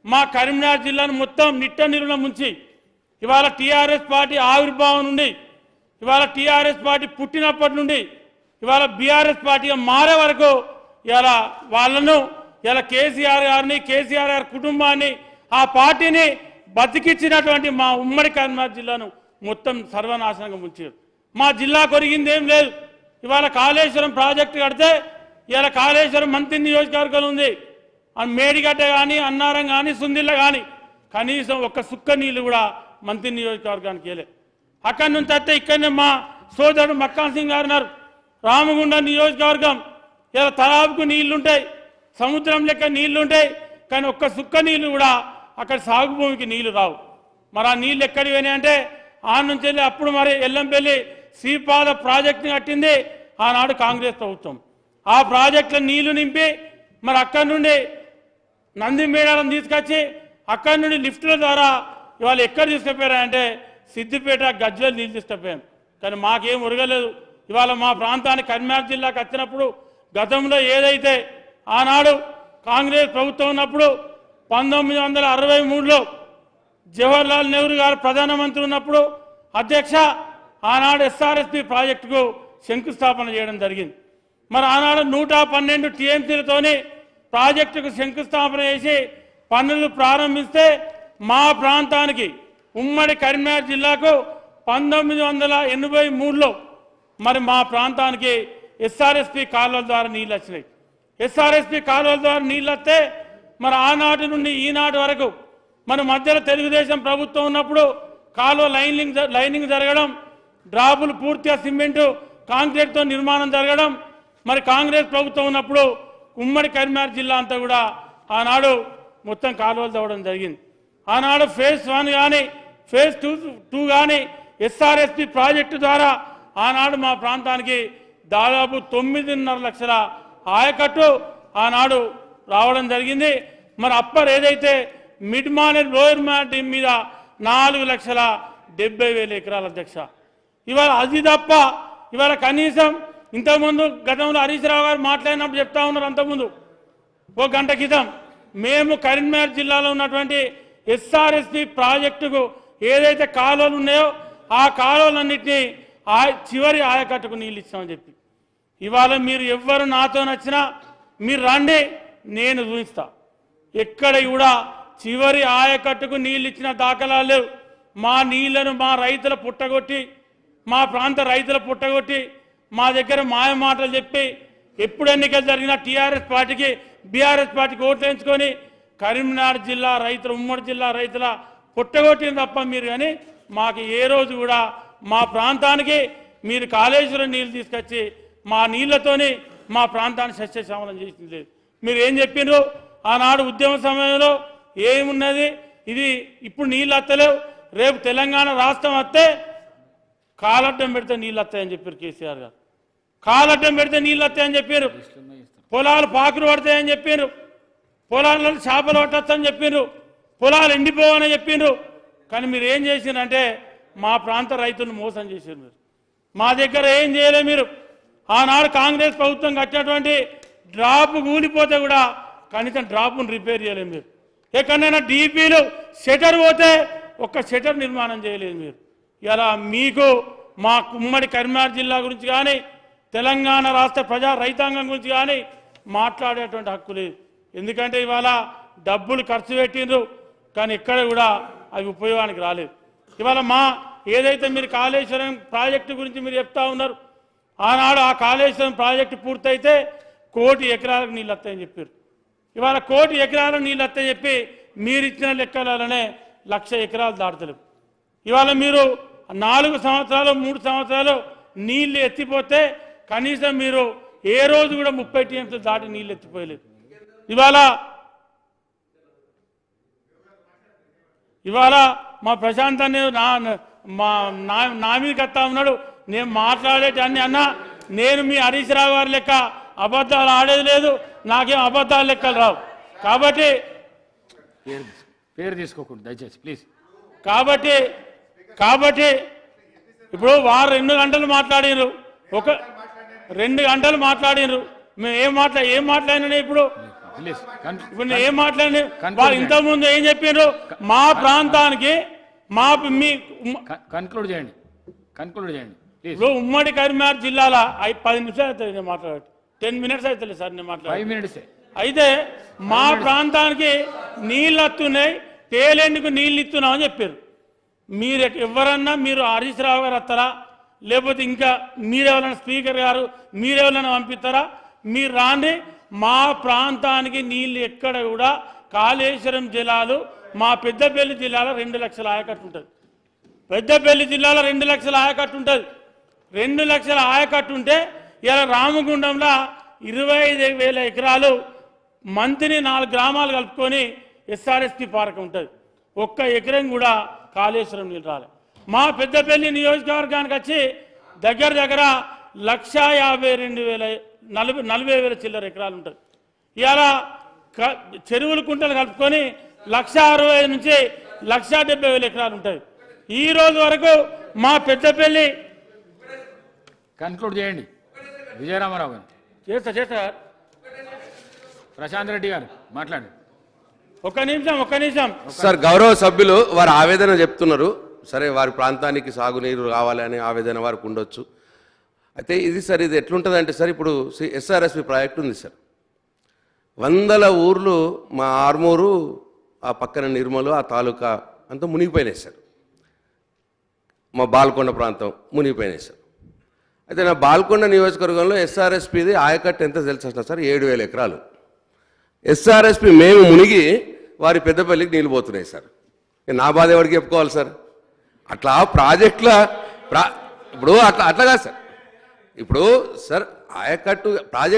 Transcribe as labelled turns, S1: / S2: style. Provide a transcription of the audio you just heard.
S1: మా కరీంనగర్ జిల్లాను మొత్తం నిట్ట నిలువున ముంచి ఇవాళ టీఆర్ఎస్ పార్టీ ఆవిర్భావం నుండి ఇవాళ టీఆర్ఎస్ పార్టీ పుట్టినప్పటి నుండి ఇవాళ బీఆర్ఎస్ పార్టీగా మారే వరకు ఇవాళ వాళ్ళను ఇలా కేసీఆర్ గారిని కేసీఆర్ గారి కుటుంబాన్ని ఆ పార్టీని బతికించినటువంటి మా ఉమ్మడి కరీంనగర్ జిల్లాను మొత్తం సర్వనాశనంగా ముంచారు. మా జిల్లా కొరిగింది ఏం లేదు. ఇవాళ కాళేశ్వరం ప్రాజెక్టు కడితే ఇవాళ కాళేశ్వరం మంత్రి నియోజకవర్గం ఉంది. మేడిగడ్డ కానీ అన్నారం కానీ సుందిల్ల కానీ కనీసం ఒక్క సుక్క నీళ్ళు కూడా మంత్రి నియోజకవర్గానికి వెళ్ళే. అక్కడి నుంచి వస్తే ఇక్కడనే మా సోదరుడు మక్కాన్ సింగ్ గారు ఉన్నారు. రామగుండ నియోజకవర్గం ఇలా తలాబుకు నీళ్లుంటాయి, సముద్రం లెక్క నీళ్లుంటాయి, కానీ ఒక్క సుక్క నీళ్ళు కూడా అక్కడ సాగు భూమికి నీళ్లు రావు. మరి ఆ నీళ్ళు ఎక్కడికి పోయినాయి అంటే ఆ నుంచి వెళ్ళి అప్పుడు మరి ఎల్లంపల్లి శ్రీపాద ప్రాజెక్టుని కట్టింది ఆనాడు కాంగ్రెస్ ప్రభుత్వం. ఆ ప్రాజెక్టులో నీళ్లు నింపి మరి అక్కడి నుండి నంది మేడాలను తీసుకొచ్చి అక్కడి నుండి లిఫ్టుల ద్వారా ఇవాళ ఎక్కడ తీసుకుపోయారంటే సిద్దిపేట గజ్వేల్ నీళ్ళు తీసుకుపోయాం. కానీ మాకేం ఉరగలేదు. ఇవాళ మా ప్రాంతానికి కరీంనగర్ జిల్లాకు వచ్చినప్పుడు గతంలో ఏదైతే ఆనాడు కాంగ్రెస్ ప్రభుత్వం ఉన్నప్పుడు 1963లో జవహర్లాల్ నెహ్రూ గారు ప్రధానమంత్రి ఉన్నప్పుడు అధ్యక్ష ఆనాడు ఎస్ఆర్ఎస్పి ప్రాజెక్టుకు శంకుస్థాపన చేయడం జరిగింది. మరి ఆనాడు 112 టీఎంసీలతోని ప్రాజెక్టుకు శంకుస్థాపన చేసి పనులు ప్రారంభిస్తే మా ప్రాంతానికి ఉమ్మడి కరీంనగర్ జిల్లాకు 1983లో మరి మా ప్రాంతానికి ఎస్ఆర్ఎస్పి కాలువల ద్వారా నీళ్ళు వచ్చినాయి. ఎస్ఆర్ఎస్పి కాలువల ద్వారా నీళ్ళు వస్తే మరి ఆనాటి నుండి ఈనాటి వరకు మన మధ్యలో తెలుగుదేశం ప్రభుత్వం ఉన్నప్పుడు కాలువ లైనింగ్ జరగడం, డ్రాపులు పూర్తిగా సిమెంటు కాంక్రీట్తో నిర్మాణం జరగడం. మరి కాంగ్రెస్ ప్రభుత్వం ఉన్నప్పుడు ఉమ్మడి కరీంనగర్ జిల్లా అంతా కూడా ఆనాడు మొత్తం కాలువలు తవ్వడం జరిగింది. ఆనాడు ఫేజ్ 1 కానీ ఫేజ్ 2 కానీ ఎస్ఆర్ఎస్పి ప్రాజెక్టు ద్వారా ఆనాడు మా ప్రాంతానికి దాదాపు 9.5 లక్షల ఆయకట్టు ఆనాడు రావడం జరిగింది. మరి అప్పర్ ఏదైతే మిడ్ మానేర్ లోయర్ మానేర్ మీద 4,70,000 ఎకరాల అధ్యక్ష. ఇవాళ అది తప్ప ఇవాళ కనీసం ఇంతకుముందు గతంలో హరీష్ రావు గారు మాట్లాడినప్పుడు చెప్తా ఉన్నారు. అంతకుముందు ఒక గంట క్రితం మేము కరీంనగర్ జిల్లాలో ఉన్నటువంటి ఎస్ఆర్ఎస్పి ప్రాజెక్టుకు ఏదైతే కాలువలు ఉన్నాయో ఆ కాలువలన్నింటినీ చివరి ఆయకట్టుకు నీళ్ళు ఇస్తామని చెప్పి ఇవాళ మీరు ఎవ్వరు నాతో నచ్చినా మీరు రండి, నేను చూపిస్తా. ఎక్కడ కూడా చివరి ఆయకట్టుకు నీళ్ళు ఇచ్చిన దాఖలాలు లేవు. మా నీళ్లను మా రైతుల పుట్టగొట్టి మా ప్రాంత రైతుల పుట్టగొట్టి మా దగ్గర మాయ మాటలు చెప్పి ఎప్పుడు ఎన్నికలు జరిగినా టీఆర్ఎస్ పార్టీకి బీఆర్ఎస్ పార్టీకి ఓట్లు వేయించుకొని కరీంనగర్ జిల్లా రైతులు ఉమ్మడి జిల్లా రైతుల పుట్టగొట్టిన తప్ప మీరు కానీ మాకు ఏ రోజు కూడా మా ప్రాంతానికి మీరు కాళేశ్వరం నీళ్ళు తీసుకొచ్చి మా నీళ్లతోని మా ప్రాంతాన్ని సస్యశ్యామలం చేసింది లేదు. మీరు ఏం చెప్పినారు ఆనాడు ఉద్యమ సమయంలో ఏమున్నది, ఇది ఇప్పుడు నీళ్ళు వస్తలేవు, రేపు తెలంగాణ రాష్ట్రం వస్తే కాలడ్డం పెడితే నీళ్ళు వస్తాయని చెప్పారు కేసీఆర్ గారు. కాలడ్డం పెడితే నీళ్ళు వస్తాయని చెప్పారు. పొలాలు పాకులు పడతాయని చెప్పారు. పొలాలలో చేపలు పట్టొచ్చని చెప్పారు. పొలాలు ఎండిపోవని చెప్పిండ్రు. కానీ మీరు ఏం చేసిరంటే మా ప్రాంత రైతులను మోసం చేశారు. మీరు మా దగ్గర ఏం చేయలేదు. మీరు ఆనాడు కాంగ్రెస్ ప్రభుత్వం కట్టినటువంటి డ్రాప్ కూలిపోతే కూడా కనీసం డ్రాప్ను రిపేర్ చేయలేదు. మీరు ఎక్కడైనా డీపీలు షటర్ పోతే ఒక్క షటర్ నిర్మాణం చేయలేదు. మీరు ఇలా మీకు మా ఉమ్మడి కరీంనగర్ జిల్లా గురించి కానీ తెలంగాణ రాష్ట్ర ప్రజా రైతాంగం గురించి కానీ మాట్లాడేటువంటి హక్కు లేదు. ఎందుకంటే ఇవాళ డబ్బులు ఖర్చు పెట్టిండ్రు కానీ ఎక్కడ కూడా అవి ఉపయోగానికి రాలేదు. ఇవాళ మా ఏదైతే మీరు కాళేశ్వరం ప్రాజెక్టు గురించి మీరు చెప్తా ఉన్నారు, ఆనాడు ఆ కాళేశ్వరం ప్రాజెక్టు పూర్తయితే 1 కోటి ఎకరాలకు నీళ్ళు వస్తాయని చెప్పారు. ఇవాళ 1 కోటి ఎకరాలకు నీళ్ళు వస్తాయని చెప్పి మీరు ఇచ్చిన లెక్కలనే 1,00,000 ఎకరాలు దాటలేవు. ఇవాళ మీరు 4 సంవత్సరాలు 3 సంవత్సరాలు నీళ్లు ఎత్తిపోతే కనీసం మీరు ఏ రోజు కూడా 30 టీఎంసీలు దాటి నీళ్ళు ఎత్తిపోయలేదు. ఇవాళ మా ప్రశాంత్ అనే నా మీద కత్తా ఉన్నాడు. నేను మాట్లాడేటన్ని అన్నా నేను మీ హరీష్ రావు గారి లెక్క అబద్ధాలు ఆడేది లేదు, నాకేం అబద్ధాలు లెక్కలు రావు. కాబట్టి
S2: పేరు తీసుకోకూడదు దయచేసి ప్లీజ్.
S1: కాబట్టి ఇప్పుడు వారు 2 గంటలు మాట్లాడినరు, 2 గంటలు మాట్లాడినరు. మేము ఏం మాట్లాడినా ఇప్పుడు
S2: ప్లీజ్
S1: ఇప్పుడు నేను ఏం మాట్లాడి వాళ్ళు ఇంతకుముందు ఏం చెప్పారు మా ప్రాంతానికి మా మీ
S2: కన్క్లూడ్ చేయండి ప్లీజ్.
S1: ఇప్పుడు ఉమ్మడి కరీంనగర్ జిల్లాల 10 నిమిషాలు అవుతుంది నేను మాట్లాడాలి 10 minutes అవుతుంది సార్ నేను మాట్లాడాలి
S2: 5 minutes.
S1: అయితే మా ప్రాంతానికి నీళ్ళు వస్తున్నాయి తేలేందుకు నీళ్ళు ఇస్తున్నామని చెప్పారు. మీరు ఎవరన్నా మీరు హరీష్ రావు గారు వస్తారా లేకపోతే ఇంకా మీరెవరైనా స్పీకర్ గారు మీరెవరైనా పంపిస్తారా? మీరు రాండి. మా ప్రాంతానికి నీళ్ళు ఎక్కడ కూడా కాళేశ్వరం జిల్లాలో మా పెద్దపల్లి జిల్లాలో 2 లక్షల ఆయకట్టు ఉంటుంది. పెద్దపల్లి జిల్లాలో 2 లక్షల ఆయకట్టు ఉంటుంది. 2 లక్షల ఆయకట్టు ఉంటే ఇలా రామగుండంలో 25,000 ఎకరాలు మంత్రి 4 గ్రామాలు కలుపుకొని ఎస్ఆర్ఎస్పి పార్క్ ఉంటుంది. ఒక్క ఎకరం కూడా కాళేశ్వరం నీళ్ళు రాలే. మా పెద్దపల్లి నియోజకవర్గానికి వచ్చి దగ్గర 1,52,000 చిల్లర ఎకరాలు ఉంటుంది. ఇవాళ చెరువుల కుంటలు కలుపుకొని 1,60,000 నుంచి 1,70,000 ఎకరాలు ఉంటుంది. ఈ రోజు వరకు మా పెద్దపల్లి
S2: కన్క్లూడ్ చేయండి. విజయరామారావు గారు
S1: చేస్తా
S2: ప్రశాంత్ రెడ్డి గారు మాట్లాడండి.
S1: ఒక్క నిమిషం
S3: సార్, గౌరవ సభ్యులు వారి ఆవేదన చెప్తున్నారు. సరే, వారి ప్రాంతానికి సాగునీరు కావాలనే ఆవేదన వారికి ఉండొచ్చు. అయితే ఇది సార్, ఇది ఎట్లుంటుందంటే సార్, ఇప్పుడు ఎస్ఆర్ఎస్పి ప్రాజెక్ట్ ఉంది సార్. 100 ఊర్లు మా ఆర్మూరు, ఆ పక్కన నిర్మలు, ఆ తాలూకా అంతా మునిగిపోయినాయి సార్. మా బాల్కొండ ప్రాంతం మునిగిపోయినాయి సార్. అయితే నా బాల్కొండ నియోజకవర్గంలో ఎస్ఆర్ఎస్పిది ఆయకట్టు ఎంత తెలుసా సార్? 7,000 ఎకరాలు. ఎస్ఆర్ఎస్పి మేము మునిగి వారి పెద్దపల్లికి నీళ్ళు పోతున్నాయి సార్. నా బాధ ఎవరికి చెప్పుకోవాలి సార్? అట్లా ప్రాజెక్టుల ఇప్పుడు అట్లా కాదు సార్. ఇప్పుడు సార్ ఆయకట్టు ప్రాజెక్ట్